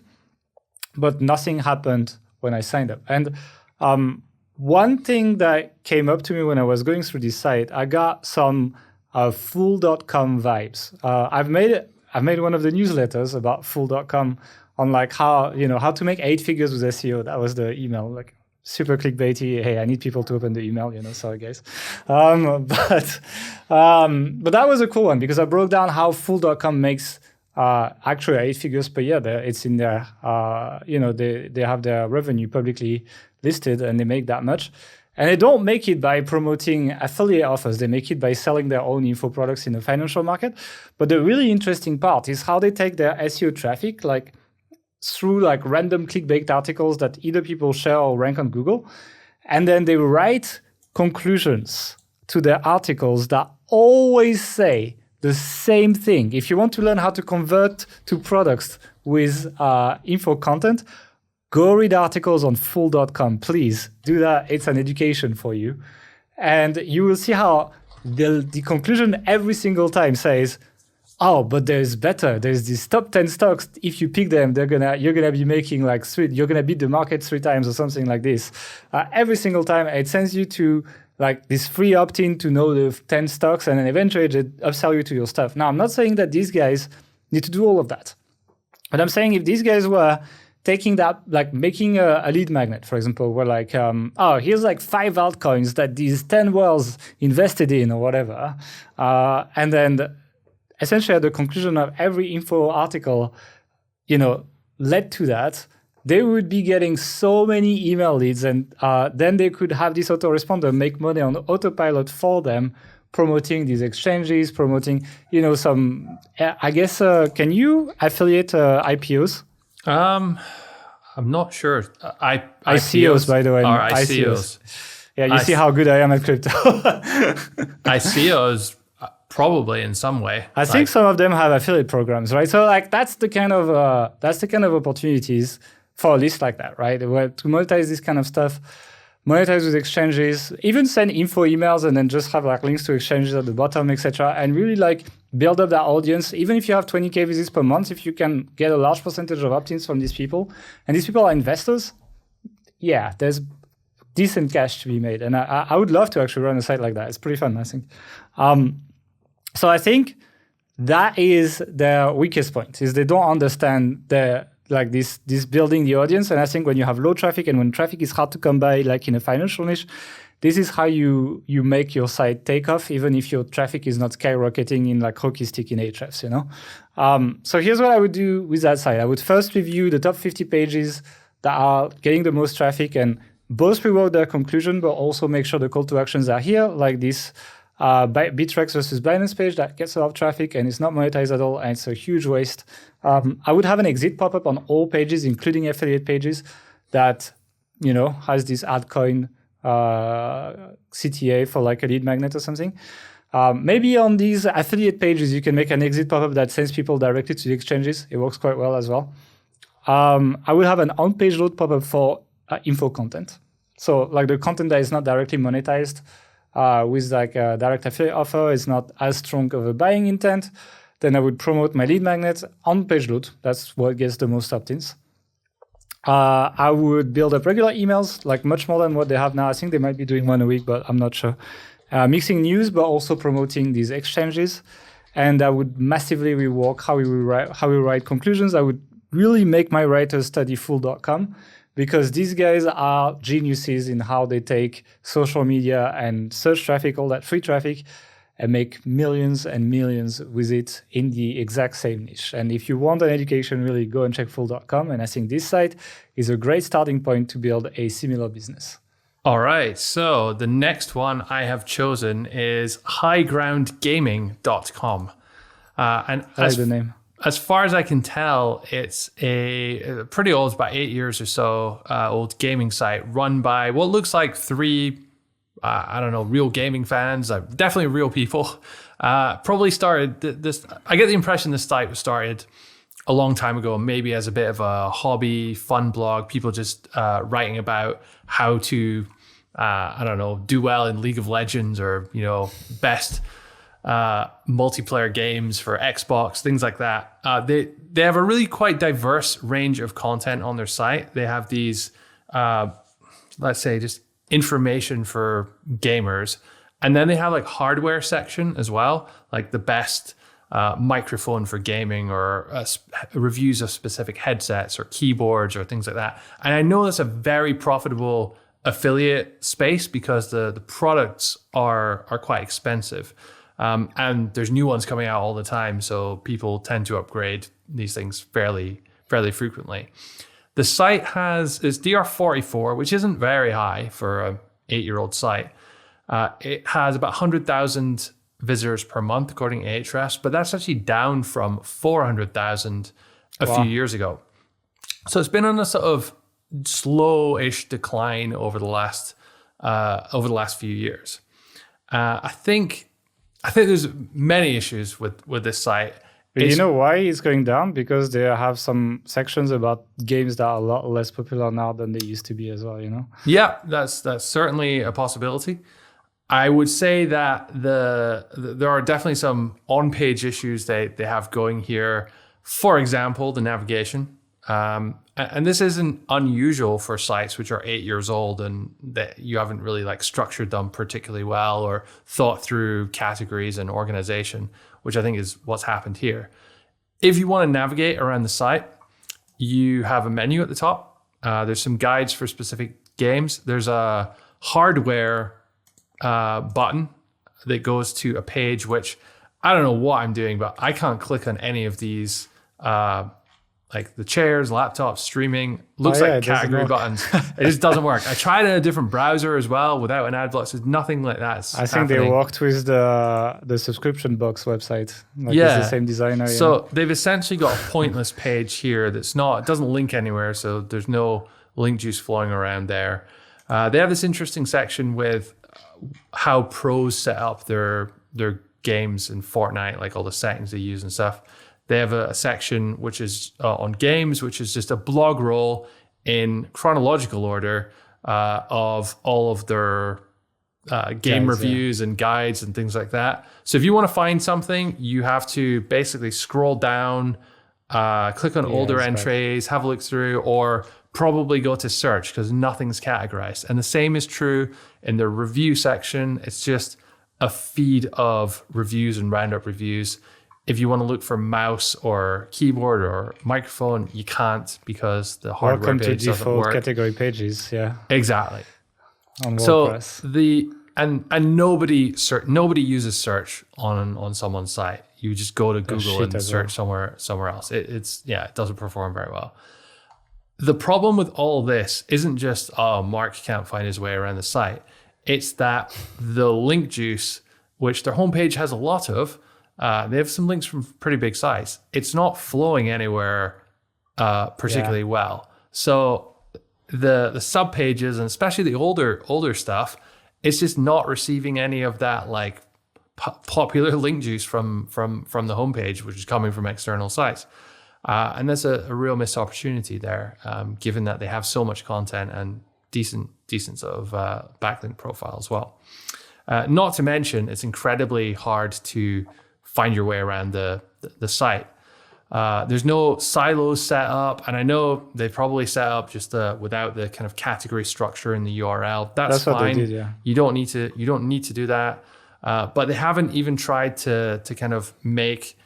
But nothing happened when I signed up. And one thing that came up to me when I was going through this site, I got some Fool.com vibes. I've made one of the newsletters about Fool.com on like how to make 8 figures with SEO. That was the email, like super clickbaity. Hey, I need people to open the email. Sorry guys. But that was a cool one because I broke down how Fool.com makes actually 8 figures per year. It's in their, they have their revenue publicly listed and they make that much. And they don't make it by promoting affiliate offers. They make it by selling their own info products in the financial market. But the really interesting part is how they take their SEO traffic, like through like random clickbait articles that either people share or rank on Google. And then they write conclusions to their articles that always say the same thing. If you want to learn how to convert to products with info content, go read articles on Fool.com. Please do that. It's an education for you. And you will see how the conclusion every single time says, oh, but there's better. There's these top 10 stocks. If you pick them, you're gonna be making like you're gonna beat the market 3 times or something like this. Every single time it sends you to like this free opt-in to know the 10 stocks, and then eventually they upsell you to your stuff. Now, I'm not saying that these guys need to do all of that. But I'm saying if these guys were taking that, like making a lead magnet, for example, where like, here's like 5 altcoins that these 10 whales invested in or whatever. And then essentially at the conclusion of every info article, led to that, they would be getting so many email leads, and then they could have this autoresponder make money on autopilot for them, promoting these exchanges, promoting, some, I guess, can you affiliate IPOs? I'm not sure. ICOs, by the way. Or ICOs. Yeah, you see how good I am at crypto. ICOs, probably in some way. I think some of them have affiliate programs, right? So like that's the kind of opportunities for a list like that, right? Where to monetize this kind of stuff, monetize with exchanges, even send info emails and then just have like links to exchanges at the bottom, etc. And really like build up that audience. Even if you have 20K visits per month, if you can get a large percentage of opt-ins from these people, and these people are investors, yeah, there's decent cash to be made. And I would love to actually run a site like that. It's pretty fun, I think. So I think that is their weakest point, is they don't understand this building the audience. And I think when you have low traffic and when traffic is hard to come by, like in a financial niche, this is how you make your site take off, even if your traffic is not skyrocketing in like hockey stick in Ahrefs, So here's what I would do with that site. I would first review the top 50 pages that are getting the most traffic and both reward their conclusion, but also make sure the call to actions are here, like this Bittrex versus Binance page that gets a lot of traffic and is not monetized at all, and it's a huge waste. I would have an exit pop-up on all pages, including affiliate pages, that has this altcoin CTA for like a lead magnet or something. Maybe on these affiliate pages, you can make an exit pop-up that sends people directly to the exchanges. It works quite well as well. I would have an on-page load pop-up for info content. So like the content that is not directly monetized with like a direct affiliate offer is not as strong of a buying intent, then I would promote my lead magnet on page load. That's what gets the most opt-ins. I would build up regular emails, like much more than what they have now. I think they might be doing one a week, but I'm not sure. Mixing news, but also promoting these exchanges. And I would massively rework how we write conclusions. I would really make my writers study full.com, because these guys are geniuses in how they take social media and search traffic, all that free traffic, and make millions and millions with it in the exact same niche. And if you want an education, really go and check full.com. And I think this site is a great starting point to build a similar business. All right. So the next one I have chosen is HighGroundGaming.com. And I like the name. As far as I can tell, it's a pretty old, about 8 years or so old gaming site run by what looks like 3, real gaming fans, definitely real people. Probably started this. I get the impression this site was started a long time ago, maybe as a bit of a hobby, fun blog, people just writing about how to, do well in League of Legends or, best multiplayer games for Xbox, things like that. They have a really quite diverse range of content on their site. They have these, let's say, just information for gamers, and then they have like hardware section as well, like the best microphone for gaming or reviews of specific headsets or keyboards or things like that. And I know that's a very profitable affiliate space because the products are quite expensive. And there's new ones coming out all the time, so people tend to upgrade these things fairly frequently. The site is DR44, which isn't very high for an 8-year-old site. It has about 100,000 visitors per month, according to Ahrefs, but that's actually down from 400,000 a few years ago. So it's been on a sort of slow-ish decline over the last few years. I think there's many issues with this site. You know why it's going down? Because they have some sections about games that are a lot less popular now than they used to be as well, Yeah, that's certainly a possibility. I would say that there are definitely some on-page issues they have going here. For example, the navigation. And this isn't unusual for sites which are 8 years old and that you haven't really like structured them particularly well or thought through categories and organization, which I think is what's happened here. If you want to navigate around the site, you have a menu at the top. There's some guides for specific games. There's a hardware button that goes to a page, which I don't know what I'm doing, but I can't click on any of these, like the chairs, laptops, streaming. Looks like category buttons. It just doesn't work. I tried in a different browser as well without an ad block. There's nothing like that. I think they worked with the subscription box website. Like it's the same designer. So they've essentially got a pointless page here that's it doesn't link anywhere. So there's no link juice flowing around there. They have this interesting section with how pros set up their games in Fortnite, like all the settings they use and stuff. They have a section which is on games, which is just a blog roll in chronological order of all of their game reviews and guides and things like that. So if you want to find something, you have to basically scroll down, click on older entries, have a look through, or probably go to search because nothing's categorized. And the same is true in the review section. It's just a feed of reviews and roundup reviews. If you want to look for mouse or keyboard or microphone, you can't because the hardware page doesn't work. Default category pages, Exactly. On WordPress. And nobody uses search on someone's site. You just go to Google and search somewhere else. It doesn't perform very well. The problem with all this isn't just, Mark can't find his way around the site. It's that the link juice, which their homepage has a lot of, they have some links from pretty big sites. It's not flowing anywhere particularly well. So the sub pages, and especially the older stuff, it's just not receiving any of that like popular link juice from the homepage, which is coming from external sites. And that's a real missed opportunity there, given that they have so much content and decent sort of backlink profile as well. Not to mention, it's incredibly hard to find your way around the site. There's no silos set up, and I know they probably set up just without the kind of category structure in the URL. That's fine. What they did, yeah. You don't need to do that. But they haven't even tried to kind of make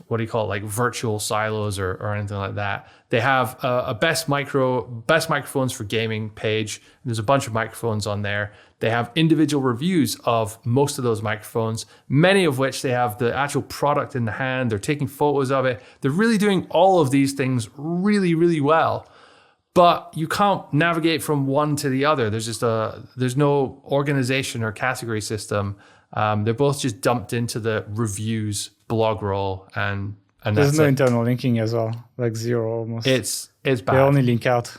what do you call it, like virtual silos or anything like that. They have a best microphones for gaming page. There's a bunch of microphones on there. They have individual reviews of most of those microphones, many of which they have the actual product in the hand. They're taking photos of it. They're really doing all of these things really, really well. But you can't navigate from one to the other. There's no organization or category system. They're both just dumped into the reviews blog roll, and there's no internal linking as well, like zero almost. It's bad. They only link out.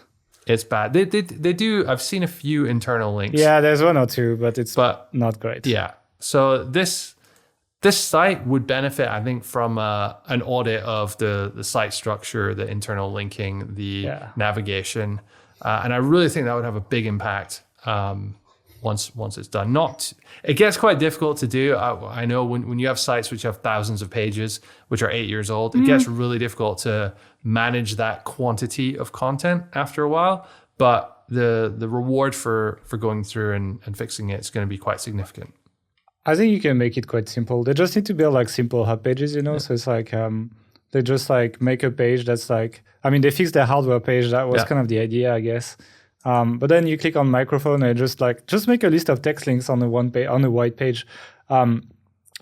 It's bad. They do. I've seen a few internal links. Yeah, there's one or two, but not great. Yeah. So this site would benefit, I think, from an audit of the site structure, the internal linking, the navigation, and I really think that would have a big impact once it's done. It gets quite difficult to do. I know when you have sites which have thousands of pages, which are 8 years old, it gets really difficult to manage that quantity of content after a while. But the reward for going through and fixing it is going to be quite significant. I think you can make it quite simple. They just need to build like simple hub pages, So it's like they just like make a page that's like, they fixed their hardware page. That was kind of the idea, I guess. But then you click on microphone and just make a list of text links on the white page.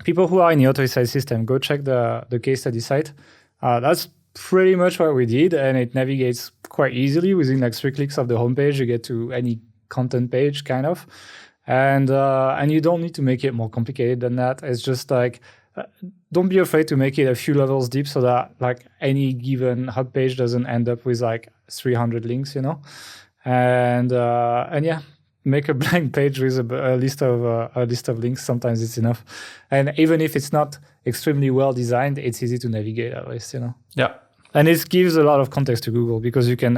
People who are in the AutoSite system, go check the case study site. That's pretty much what we did, and it navigates quite easily. Within like 3 clicks of the homepage, you get to any content page, kind of. And you don't need to make it more complicated than that. It's just like, don't be afraid to make it a few levels deep so that like any given hub page doesn't end up with like 300 links, And make a blank page with a list of links. Sometimes it's enough, and even if it's not extremely well designed, it's easy to navigate at least, Yeah, and it gives a lot of context to Google because you can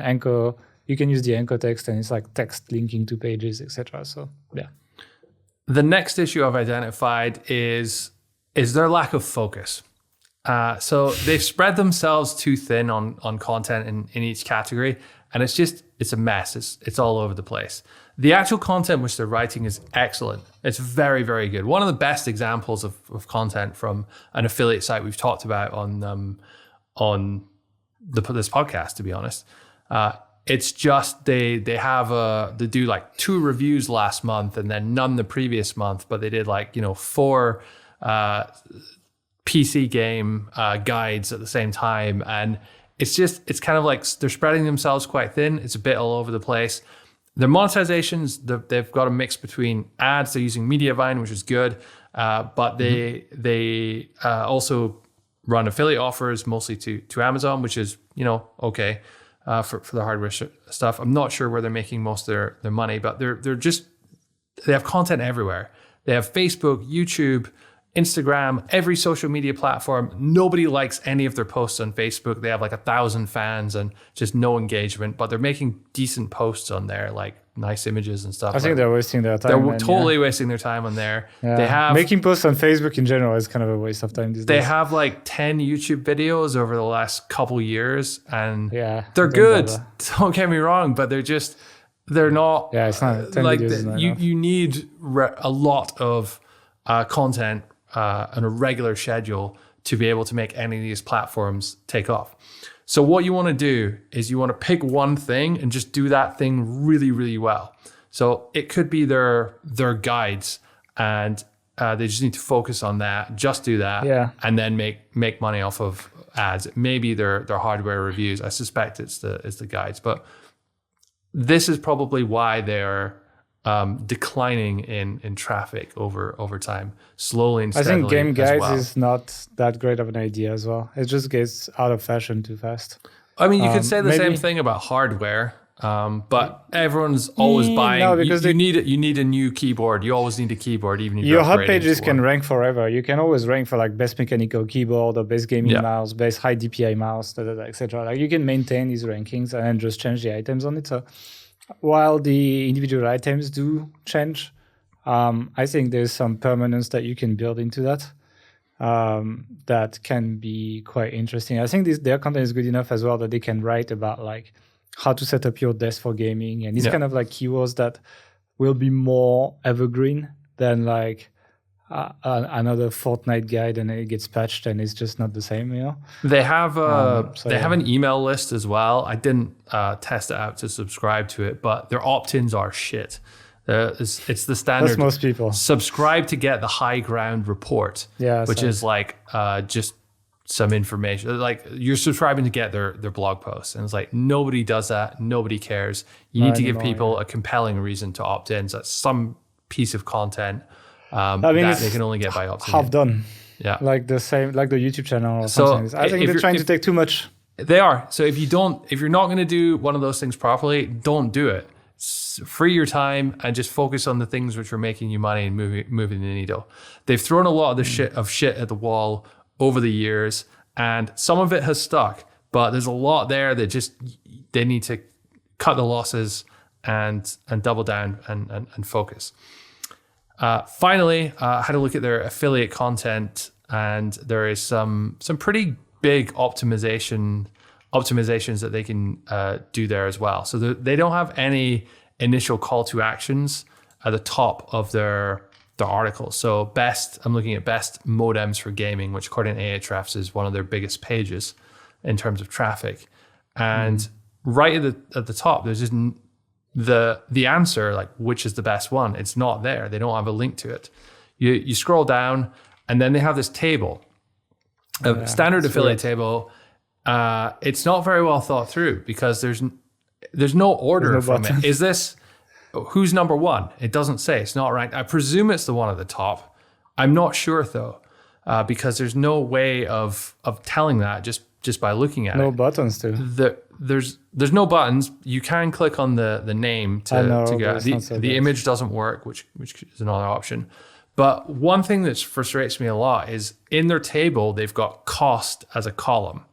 use the anchor text, and it's like text linking to pages, etc. So yeah. The next issue I've identified is their lack of focus. So they've spread themselves too thin on content in each category, and it's a mess. It's all over the place. The actual content which they're writing is excellent. It's very, very good. One of the best examples of content from an affiliate site we've talked about on this podcast, to be honest. It's just they do like 2 reviews last month and then none the previous month, but they did like 4 PC game guides at the same time, and it's kind of like they're spreading themselves quite thin. It's a bit all over the place. Their monetizations, they've got a mix between ads. They're using Mediavine, which is good, but they also run affiliate offers mostly to Amazon, which is okay. For the hardware stuff. I'm not sure where they're making most of their money, but they have content everywhere. They have Facebook, YouTube, Instagram, every social media platform. Nobody likes any of their posts on Facebook. They have like 1,000 fans and just no engagement, but they're making decent posts on there, like nice images and stuff. I think they're wasting their time. They're totally wasting their time on there. Yeah. They have making posts on Facebook in general is kind of a waste of time these days. They have like 10 YouTube videos over the last couple years, and they're good. Don't get me wrong, but they're not. Yeah, it's not 10 like videos. You need a lot of content on a regular schedule to be able to make any of these platforms take off. So what you want to do is you want to pick one thing and just do that thing really, really well. So it could be their guides, and they just need to focus on that, just do that, and then make money off of ads. Maybe their hardware reviews. I suspect it's the guides, but this is probably why they're declining in traffic over time, slowly and steadily. I think game guides well. is not that great of an idea as well. It just gets out of fashion too fast. I mean, you could say the same thing about hardware, but everyone's always buying. No, because you need a new keyboard. You always need a keyboard, even if your hot pages can rank forever. You can always rank for like best mechanical keyboard or best gaming mouse, best high DPI mouse, etc. Like you can maintain these rankings and then just change the items on it. So while the individual items do change, I think there's some permanence that you can build into that. That can be quite interesting. I think their content is good enough as well that they can write about like how to set up your desk for gaming and these kind of like keywords that will be more evergreen than like another Fortnite guide and it gets patched and it's just not the same, They have have an email list as well. I didn't test it out to subscribe to it, but their opt-ins are shit. It's the standard. That's most people. Subscribe to get the high ground report, which is like just some information. Like you're subscribing to get their blog posts, and it's like nobody does that. Nobody cares. You need to give people a compelling reason to opt in. So that's some piece of content that they can only get by opting in. Half done. Yeah, like the same, like the YouTube channel or something. I think they're trying to take too much. They are. So if you're not going to do one of those things properly, don't do it. Free your time and just focus on the things which are making you money and moving the needle. They've thrown a lot of the shit at the wall over the years, and some of it has stuck, but there's a lot there that just they need to cut the losses and double down and focus. Finally, I had a look at their affiliate content, and there is some pretty big optimizations that they can do there as well. So they don't have any initial call to actions at the top of their article. So I'm looking at best modems for gaming, which according to Ahrefs is one of their biggest pages in terms of traffic. And right at the top, there's just the answer, like which is the best one. It's not there. They don't have a link to it. You scroll down, and then they have this table, a standard affiliate table. It's not very well thought through because there's no order from it. Is this who's number one? It doesn't say. It's not ranked. I presume it's the one at the top. I'm not sure though, because there's no way of telling that just by looking at it. No buttons too. There's no buttons. You can click on the name to go. The image doesn't work, which is another option. But one thing that frustrates me a lot is in their table they've got cost as a column.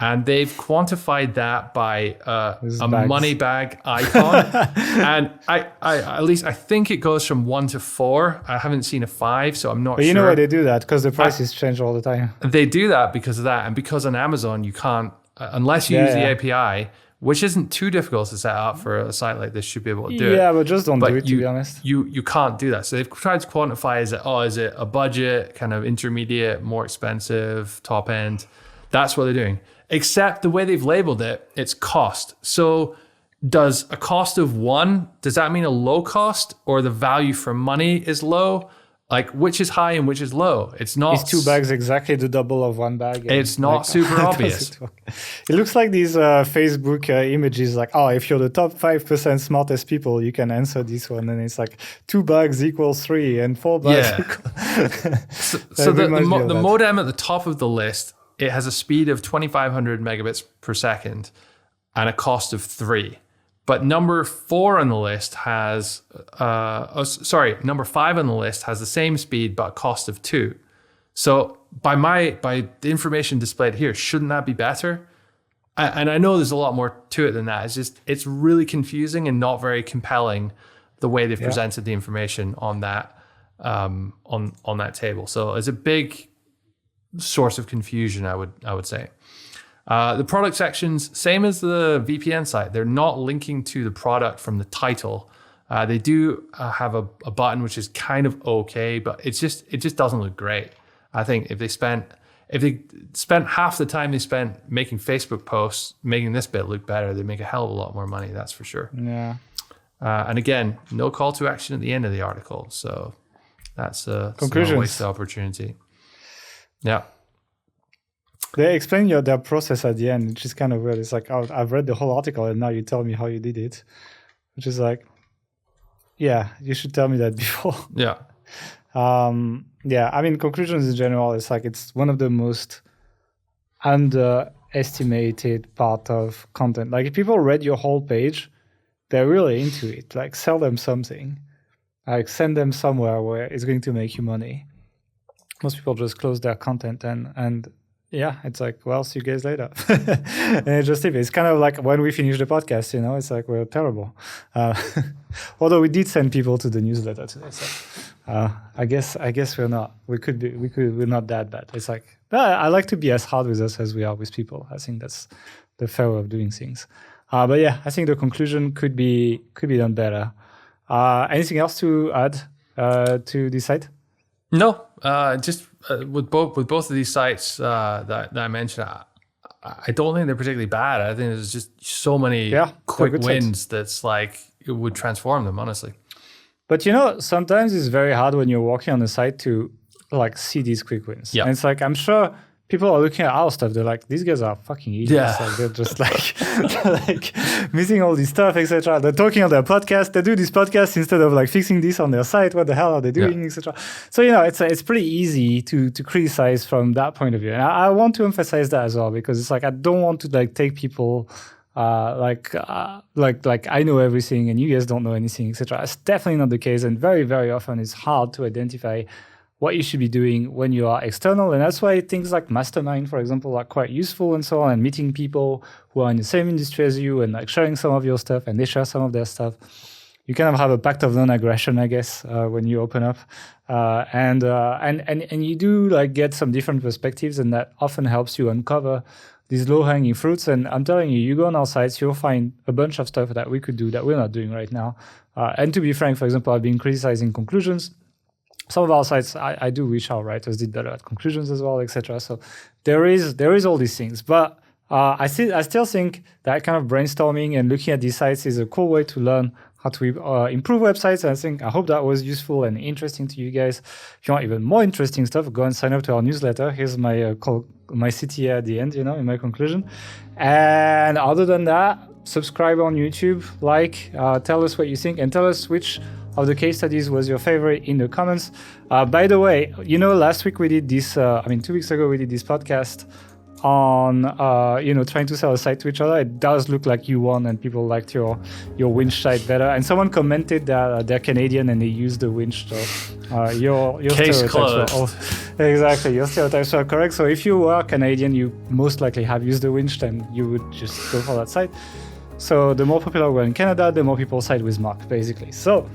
And they've quantified that by a money bag icon. And I think it goes from 1 to 4. I haven't seen a 5, so I'm not sure. But you know why they do that? Because the prices change all the time. They do that because of that. And because on Amazon, you can't, unless you use the API, which isn't too difficult to set up for a site like this, should be able to do it. Yeah, but just don't do it, to be honest. You can't do that. So they've tried to quantify, is it a budget, kind of intermediate, more expensive, top end? That's what they're doing. except the way they've labeled it, it's cost. So does a cost of 1, does that mean a low cost, or the value for money is low? Like, which is high and which is low? It's not. Is 2 bags exactly the double of 1 bag? It's not super obvious. It looks like these Facebook images, like, oh, if you're the top 5% smartest people, you can answer this one. And it's like 2 bags equals 3 and 4 bags equals. So the modem at the top of the list, it has a speed of 2,500 megabits per second and a cost of 3. But number 4 on the list has, number 5 on the list has the same speed but cost of 2. So by the information displayed here, shouldn't that be better? And I know there's a lot more to it than that. It's really confusing and not very compelling the way they've presented the information on that on that table. So it's a big source of confusion, I would say. The product sections, same as the VPN site. They're not linking to the product from the title. They do have a button which is kind of okay, but it just doesn't look great. I think if they spent half the time they spent making Facebook posts, making this bit look better, they'd make a hell of a lot more money. That's for sure. Yeah. And again, no call to action at the end of the article, so that's a waste of opportunity. Yeah. They explain their process at the end, which is kind of weird. It's like, oh, I've read the whole article and now you tell me how you did it, which is like, yeah, you should tell me that before. Yeah. Yeah, I mean, conclusions in general, it's like it's one of the most underestimated part of content. Like if people read your whole page, they're really into it. Like sell them something, like send them somewhere where it's going to make you money. Most people just close their content and yeah, it's like, well, see you guys later. And it just leave it. It's kind of like when we finish the podcast, it's like we're terrible. Although we did send people to the newsletter today, so I guess we're not. We're not that bad. It's like I like to be as hard with us as we are with people. I think that's the fair way of doing things. But yeah, I think the conclusion could be done better. Anything else to add to this site? No, just with both of these sites that I mentioned, I don't think they're particularly bad. I think there's just so many quick wins that's like it would transform them, honestly. But sometimes it's very hard when you're working on the site to like see these quick wins. Yeah. And it's like I'm sure people are looking at our stuff. They're like, these guys are fucking idiots. Yeah. Like, they're just like missing all this stuff, etc. They're talking on their podcast. They do this podcast instead of like fixing this on their site. What the hell are they doing, etc. So it's pretty easy to criticize from that point of view. And I want to emphasize that as well because it's like I don't want to like take people like I know everything and you guys don't know anything, etc. It's definitely not the case, and very, very often it's hard to identify what you should be doing when you are external. And that's why things like Mastermind, for example, are quite useful and so on, and meeting people who are in the same industry as you and like sharing some of your stuff and they share some of their stuff. You kind of have a pact of non-aggression, I guess, when you open up. And you do like get some different perspectives, and that often helps you uncover these low-hanging fruits. And I'm telling you go on our sites, you'll find a bunch of stuff that we could do that we're not doing right now. And to be frank, for example, I've been criticizing conclusions. Some of our sites, I do wish our writers did better at conclusions as well, etc. So there is all these things, but I still think that kind of brainstorming and looking at these sites is a cool way to learn how to improve websites. And I hope that was useful and interesting to you guys. If you want even more interesting stuff, go and sign up to our newsletter. Here's my CTA at the end, in my conclusion. And other than that, subscribe on YouTube, tell us what you think, and tell us which of the case studies was your favorite in the comments. By the way, last week we did this, 2 weeks ago we did this podcast on, trying to sell a site to each other. It does look like you won and people liked your winch site better. And someone commented that they're Canadian and they use the winch. So your case closed. Exactly, your stereotypes are correct. So if you are Canadian, you most likely have used the winch, then you would just go for that site. So the more popular we're in Canada, the more people side with Mark, basically. So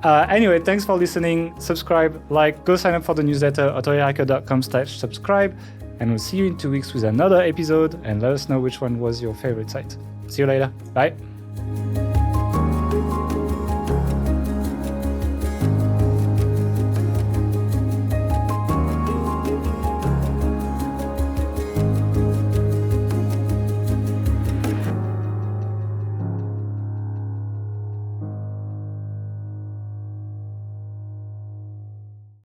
anyway, thanks for listening. Subscribe, go sign up for the newsletter, authorityhacker.com/subscribe. And we'll see you in 2 weeks with another episode, and let us know which one was your favorite site. See you later. Bye.